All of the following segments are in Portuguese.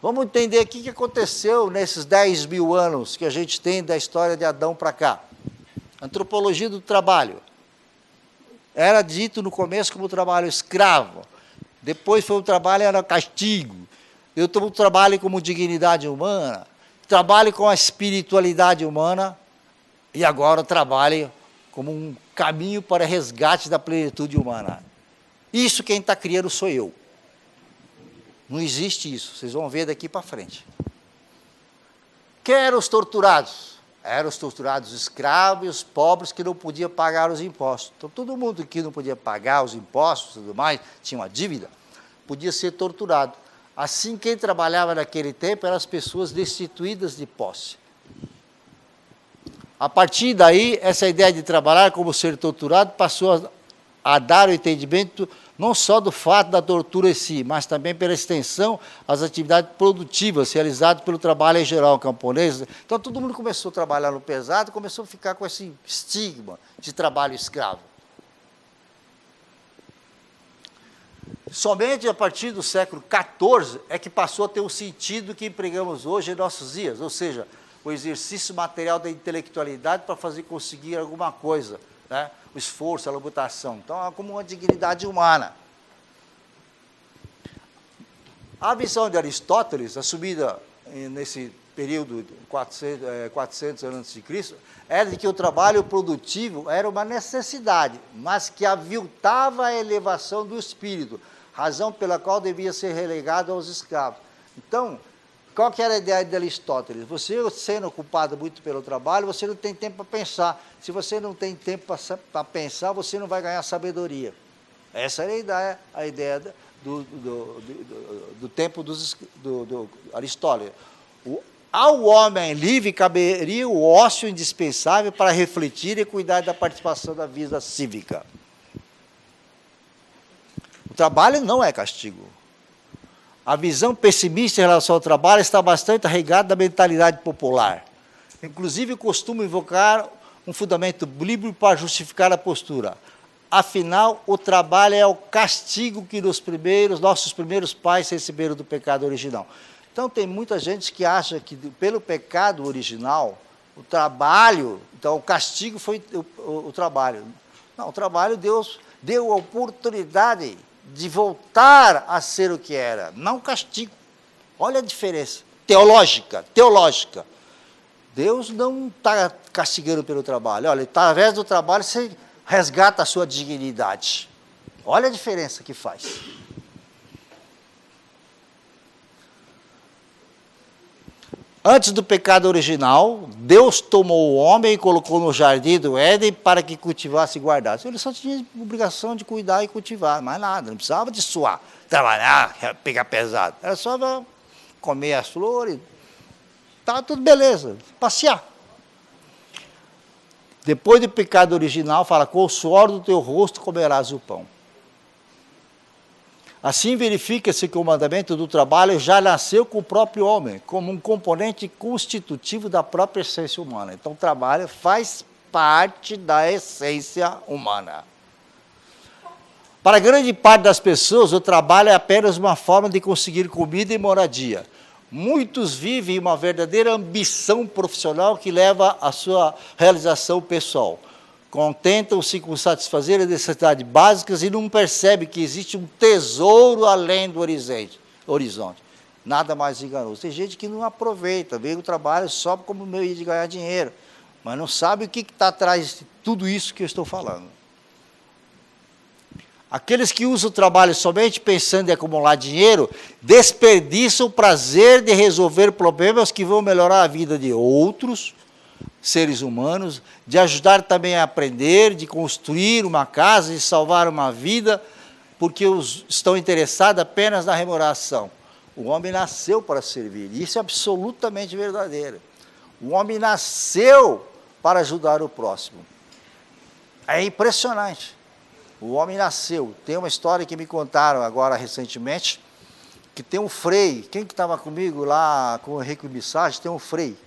Vamos entender o que aconteceu nesses 10 mil anos que a gente tem da história de Adão para cá. Antropologia do trabalho. Era dito no começo como trabalho escravo. Depois foi um trabalho, era castigo. Eu tomo um trabalho como dignidade humana. Trabalho com a espiritualidade humana. E agora trabalho como um caminho para resgate da plenitude humana. Isso quem está criando sou eu. Não existe isso, vocês vão ver daqui para frente. Quem eram os torturados? Eram os torturados escravos e os pobres que não podiam pagar os impostos. Então, todo mundo que não podia pagar os impostos e tudo mais, tinha uma dívida, podia ser torturado. Assim, quem trabalhava naquele tempo eram as pessoas destituídas de posse. A partir daí, essa ideia de trabalhar como ser torturado passou a dar o entendimento não só do fato da tortura em si, mas também pela extensão às atividades produtivas realizadas pelo trabalho em geral camponês. Então, todo mundo começou a trabalhar no pesado e começou a ficar com esse estigma de trabalho escravo. Somente a partir do século XIV é que passou a ter o sentido que empregamos hoje em nossos dias, ou seja, o exercício material da intelectualidade para fazer conseguir alguma coisa, né? O esforço, a labutação. Então, é como uma dignidade humana. A visão de Aristóteles, assumida nesse período de 400 anos antes de Cristo, era de que o trabalho produtivo era uma necessidade, mas que aviltava a elevação do espírito, razão pela qual devia ser relegado aos escravos. Então, qual que era a ideia de Aristóteles? Você sendo ocupado muito pelo trabalho, você não tem tempo para pensar. Se você não tem tempo para pensar, você não vai ganhar sabedoria. Essa era a ideia do tempo do Aristóteles. Ao homem livre caberia o ócio indispensável para refletir e cuidar da participação da vida cívica. O trabalho não é castigo. A visão pessimista em relação ao trabalho está bastante arraigada na mentalidade popular. Inclusive, costumo invocar um fundamento bíblico para justificar a postura. Afinal, o trabalho é o castigo que nossos primeiros pais receberam do pecado original. Então, tem muita gente que acha que, pelo pecado original, o trabalho, então o castigo foi o trabalho. Não, o trabalho, Deus deu a oportunidade de voltar a ser o que era, não castigo. Olha a diferença, teológica. Deus não está castigando pelo trabalho. Olha, através do trabalho você resgata a sua dignidade. Olha a diferença que faz. Antes do pecado original, Deus tomou o homem e colocou no jardim do Éden para que cultivasse e guardasse. Ele só tinha a obrigação de cuidar e cultivar, mais nada, não precisava de suar, trabalhar, pegar pesado. Era só comer as flores, estava tudo beleza, passear. Depois do pecado original, fala, com o suor do teu rosto comerás o pão. Assim, verifica-se que o mandamento do trabalho já nasceu com o próprio homem, como um componente constitutivo da própria essência humana. Então, o trabalho faz parte da essência humana. Para grande parte das pessoas, o trabalho é apenas uma forma de conseguir comida e moradia. Muitos vivem uma verdadeira ambição profissional que leva à sua realização pessoal. Contentam-se com satisfazer as necessidades básicas e não percebem que existe um tesouro além do horizonte. Nada mais enganoso. Tem gente que não aproveita, vê o trabalho só como meio de ganhar dinheiro, mas não sabe o que está atrás de tudo isso que eu estou falando. Aqueles que usam o trabalho somente pensando em acumular dinheiro, desperdiçam o prazer de resolver problemas que vão melhorar a vida de outros seres humanos, de ajudar também a aprender, de construir uma casa, de salvar uma vida, porque estão interessados apenas na remuneração. O homem nasceu para servir, e isso é absolutamente verdadeiro. O homem nasceu para ajudar o próximo. É impressionante. O homem nasceu. Tem uma história que me contaram agora recentemente, que tem um frei. Quem que estava comigo lá com o Henrique Bissage? Tem um frei.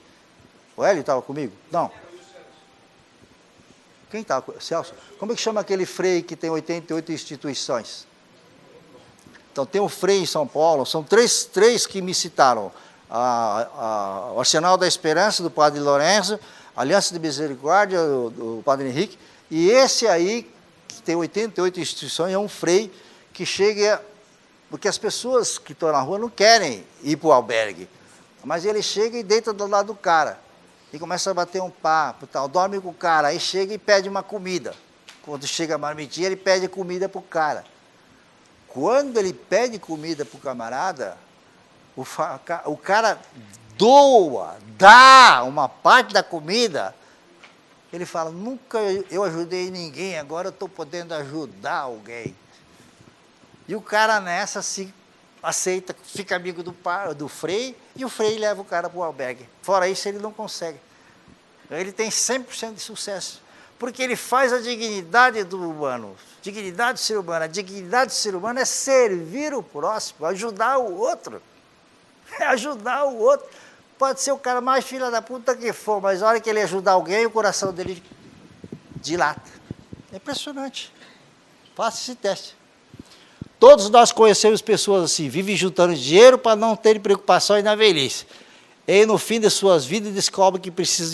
O Hélio estava comigo? Não. Quem estava? Celso? Como é que chama aquele frei que tem 88 instituições? Então, tem o Frei em São Paulo, são três que me citaram. O Arsenal da Esperança, do Padre Lourenço, a Aliança de Misericórdia, do Padre Henrique, e esse aí, que tem 88 instituições, é um frei que chega, porque as pessoas que estão na rua não querem ir para o albergue, mas ele chega e deita do lado do cara, e começa a bater um papo, tal, dorme com o cara, aí chega e pede uma comida. Quando chega a marmitinha, ele pede comida para o cara. Quando ele pede comida para o camarada, o cara dá uma parte da comida, ele fala, nunca eu ajudei ninguém, agora eu estou podendo ajudar alguém. E o cara nessa se aceita, fica amigo do Frei, e o Frei leva o cara para o albergue. Fora isso, ele não consegue. Ele tem 100% de sucesso, porque ele faz a dignidade do humano, dignidade do ser humano. A dignidade do ser humano é servir o próximo, ajudar o outro. É ajudar o outro. Pode ser o cara mais filha da puta que for, mas na hora que ele ajudar alguém, o coração dele dilata. É impressionante. Faça esse teste. Todos nós conhecemos pessoas assim, vivem juntando dinheiro para não terem preocupações na velhice. E no fim de suas vidas descobrem que precisa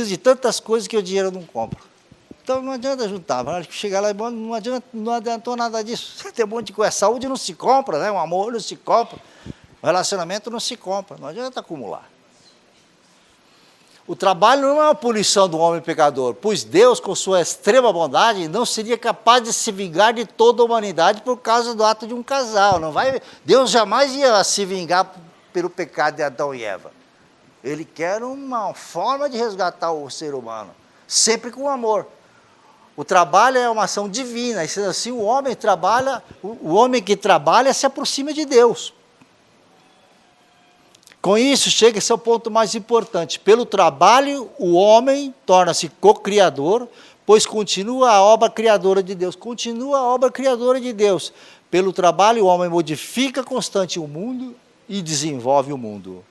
de tantas coisas que o dinheiro não compra. Então não adianta juntar, na hora que chegar lá, não adiantou nada disso. Tem um monte de coisa. Saúde não se compra, né? Um amor não se compra. O relacionamento não se compra, não adianta acumular. O trabalho não é uma punição do homem pecador, pois Deus, com sua extrema bondade, não seria capaz de se vingar de toda a humanidade por causa do ato de um casal. Deus jamais ia se vingar pelo pecado de Adão e Eva. Ele quer uma forma de resgatar o ser humano, sempre com amor. O trabalho é uma ação divina, e sendo assim, o homem que trabalha se aproxima de Deus. Com isso, chega-se ao ponto mais importante. Pelo trabalho, o homem torna-se co-criador, pois continua a obra criadora de Deus. Continua a obra criadora de Deus. Pelo trabalho, o homem modifica constante o mundo e desenvolve o mundo.